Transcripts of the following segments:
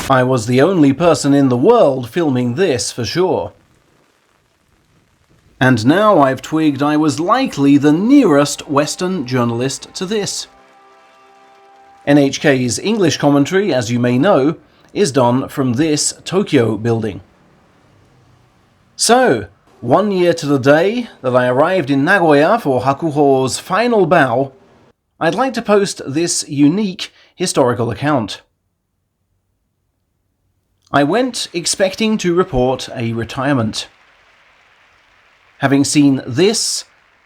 I was the only person in the world filming this for sure. And now I've twigged I was likely the nearest Western journalist to this. NHK's English commentary, as you may know, is done from this Tokyo building. So, 1 year to the day that I arrived in Nagoya for Hakuho's final bow, I'd like to post this unique historical account. I went expecting to report a retirement. Having seen this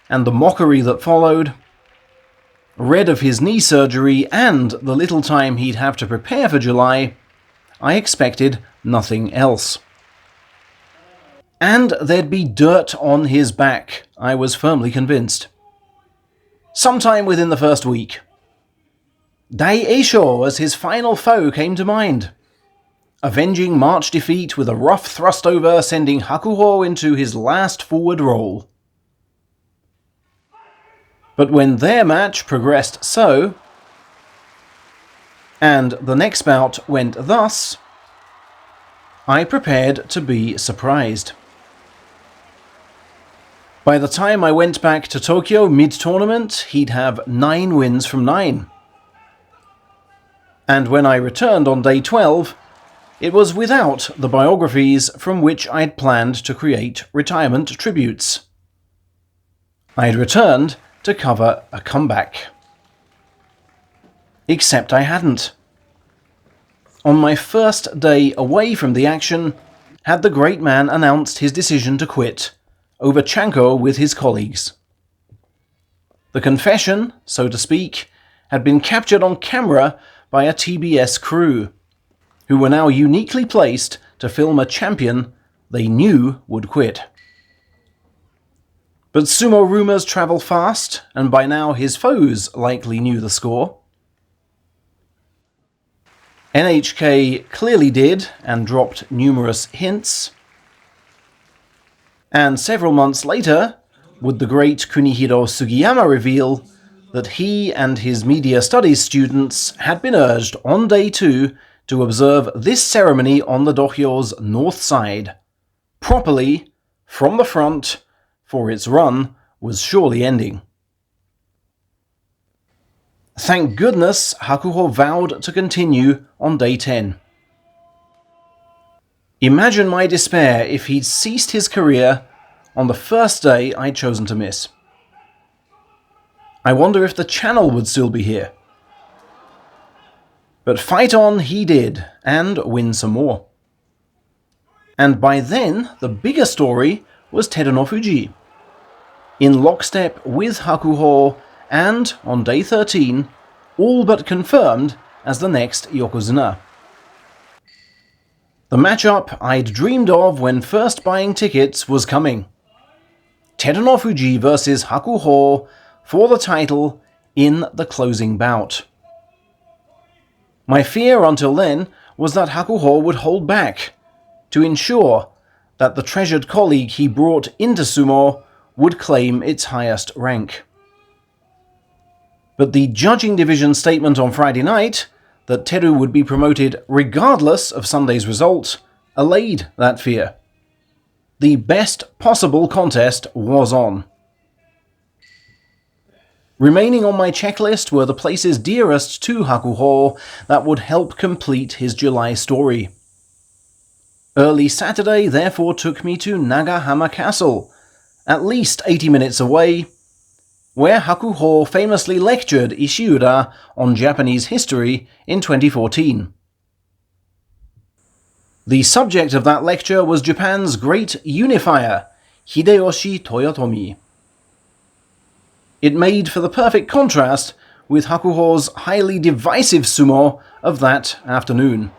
and the mockery that followed, read of his knee surgery and the little time he'd have to prepare for July, I expected nothing else. And there'd be dirt on his back, I was firmly convinced. Sometime within the first week. Dai Eisho as his final foe came to mind. Avenging March defeat with a rough thrust over, sending Hakuho into his last forward roll. But when their match progressed so, and the next bout went thus, I prepared to be surprised. By the time I went back to Tokyo mid-tournament, he'd have 9 wins from 9. And when I returned on day 12, it was without the biographies from which I'd planned to create retirement tributes. I'd returned to cover a comeback. Except I hadn't. On my first day away from the action, had the great man announced his decision to quit, over Chanko with his colleagues. The confession, so to speak, had been captured on camera by a TBS crew, who were now uniquely placed to film a champion they knew would quit. But sumo rumours travel fast, and by now his foes likely knew the score. NHK clearly did, and dropped numerous hints. And several months later, would the great Kunihiro Sugiyama reveal that he and his media studies students had been urged on day 2 to observe this ceremony on the dohyo's north side, properly, from the front, for its run was surely ending. Thank goodness Hakuho vowed to continue on day 10. Imagine my despair if he'd ceased his career on the first day I'd chosen to miss. I wonder if the channel would still be here. But fight on he did, and win some more. And by then, the bigger story was Terunofuji. In lockstep with Hakuho, and, on day 13, all but confirmed as the next Yokozuna. The matchup I'd dreamed of when first buying tickets was coming. Terunofuji versus Hakuho for the title in the closing bout. My fear until then was that Hakuho would hold back, to ensure that the treasured colleague he brought into sumo would claim its highest rank. But the judging division statement on Friday night, that Teru would be promoted regardless of Sunday's result, allayed that fear. The best possible contest was on. Remaining on my checklist were the places dearest to Hakuho that would help complete his July story. Early Saturday therefore took me to Nagahama Castle, at least 80 minutes away, where Hakuho famously lectured Ishiura on Japanese history in 2014. The subject of that lecture was Japan's great unifier, Hideyoshi Toyotomi. It made for the perfect contrast with Hakuho's highly divisive sumo of that afternoon,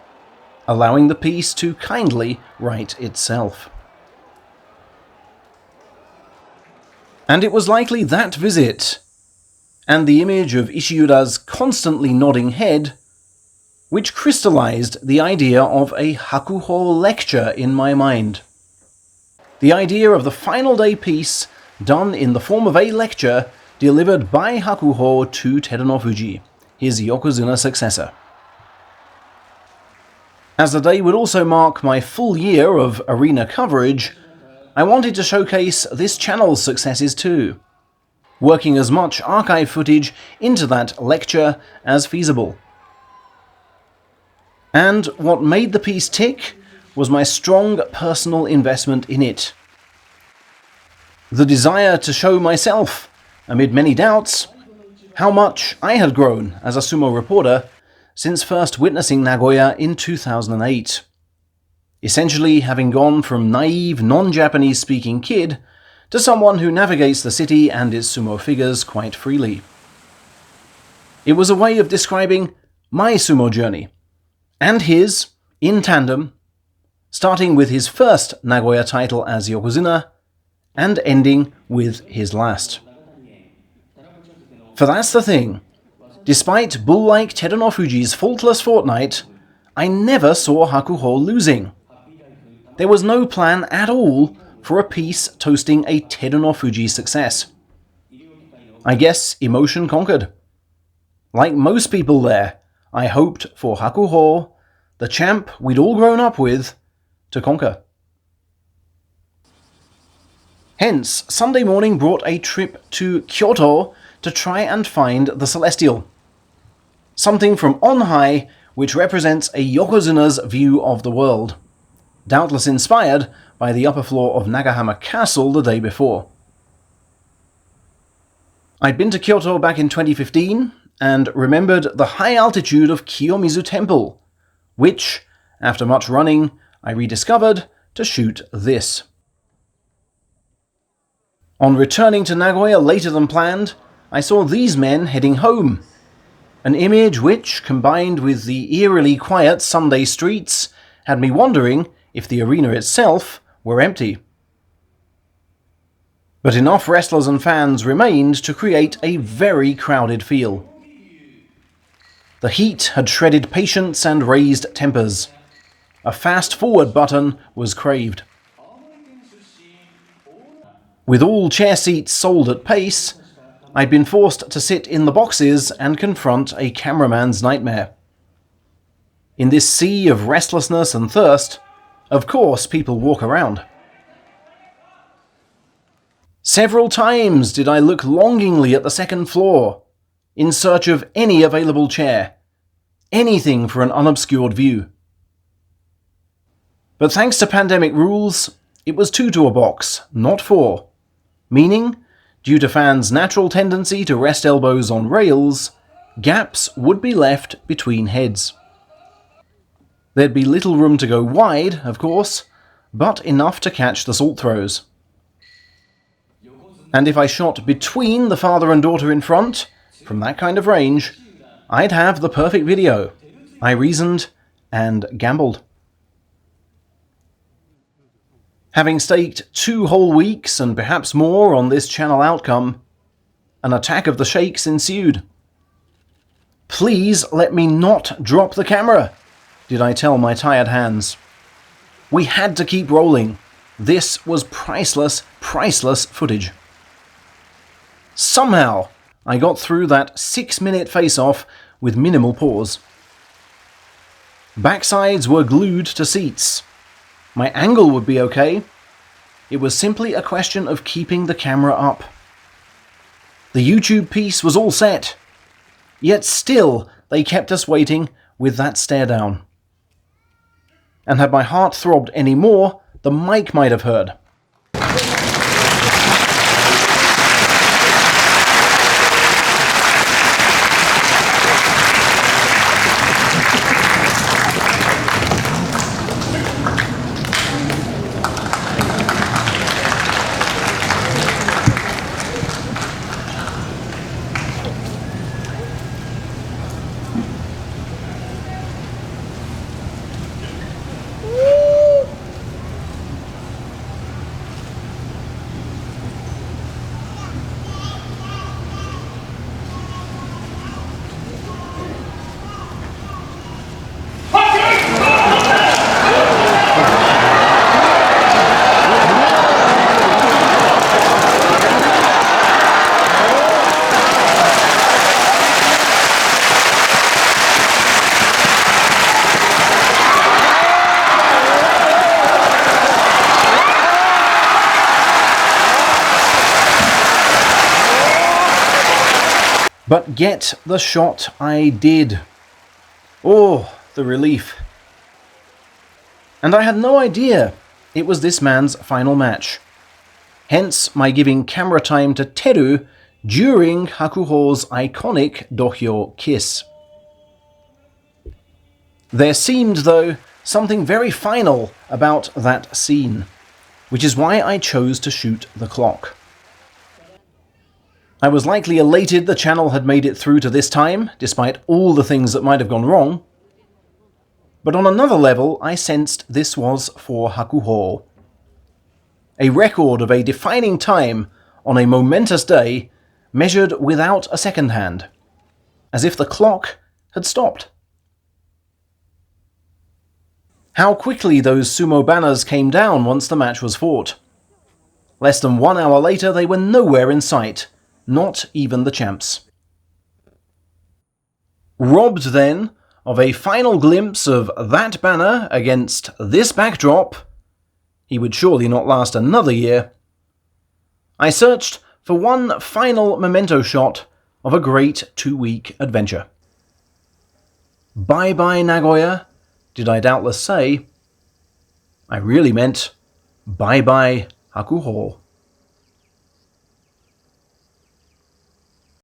allowing the piece to kindly write itself. And it was likely that visit, and the image of Ishiura's constantly nodding head, which crystallized the idea of a Hakuho lecture in my mind. The idea of the final day piece done in the form of a lecture delivered by Hakuho to Terunofuji, his Yokozuna successor. As the day would also mark my full year of arena coverage, I wanted to showcase this channel's successes too, working as much archive footage into that lecture as feasible. And what made the piece tick was my strong personal investment in it. The desire to show myself, amid many doubts, how much I had grown as a sumo reporter since first witnessing Nagoya in 2008. Essentially having gone from naive, non-Japanese speaking kid to someone who navigates the city and its sumo figures quite freely. It was a way of describing my sumo journey, and his, in tandem, starting with his first Nagoya title as Yokozuna, and ending with his last. For that's the thing, despite bull-like Terunofuji's faultless fortnight, I never saw Hakuho losing. There was no plan at all for a piece toasting a Terunofuji success. I guess emotion conquered. Like most people there, I hoped for Hakuho, the champ we'd all grown up with, to conquer. Hence, Sunday morning brought a trip to Kyoto to try and find the Celestial. Something from on high which represents a Yokozuna's view of the world, doubtless inspired by the upper floor of Nagahama Castle the day before. I'd been to Kyoto back in 2015 and remembered the high altitude of Kiyomizu Temple, which, after much running, I rediscovered to shoot this. On returning to Nagoya later than planned, I saw these men heading home, an image which, combined with the eerily quiet Sunday streets, had me wondering if the arena itself were empty. But enough wrestlers and fans remained to create a very crowded feel. The heat had shredded patience and raised tempers. A fast-forward button was craved. With all chair seats sold at pace, I'd been forced to sit in the boxes and confront a cameraman's nightmare. In this sea of restlessness and thirst, of course people walk around. Several times did I look longingly at the second floor, in search of any available chair, anything for an unobscured view. But thanks to pandemic rules, it was 2 to a box, not 4, meaning, due to fans' natural tendency to rest elbows on rails, gaps would be left between heads. There'd be little room to go wide, of course, but enough to catch the salt throws. And if I shot between the father and daughter in front, from that kind of range, I'd have the perfect video. I reasoned and gambled. Having staked 2 whole weeks and perhaps more on this channel outcome, an attack of the shakes ensued. Please let me not drop the camera, did I tell my tired hands. We had to keep rolling. This was priceless, priceless footage. Somehow, I got through that 6-minute face-off with minimal pause. Backsides were glued to seats. My angle would be okay. It was simply a question of keeping the camera up. The YouTube piece was all set. Yet still, they kept us waiting with that stare down. And had my heart throbbed any more, the mic might have heard. But get the shot I did. Oh, the relief. And I had no idea it was this man's final match. Hence my giving camera time to Teru during Hakuho's iconic dohyo kiss. There seemed, though, something very final about that scene, which is why I chose to shoot the clock. I was likely elated the channel had made it through to this time, despite all the things that might have gone wrong. But on another level, I sensed this was for Hakuho. A record of a defining time on a momentous day, measured without a second hand, as if the clock had stopped. How quickly those sumo banners came down once the match was fought. Less than 1 hour later, they were nowhere in sight, not even the champs. Robbed, then, of a final glimpse of that banner against this backdrop, he would surely not last another year, I searched for one final memento shot of a great 2-week adventure. Bye-bye Nagoya, did I doubtless say. I really meant bye-bye Hakuho.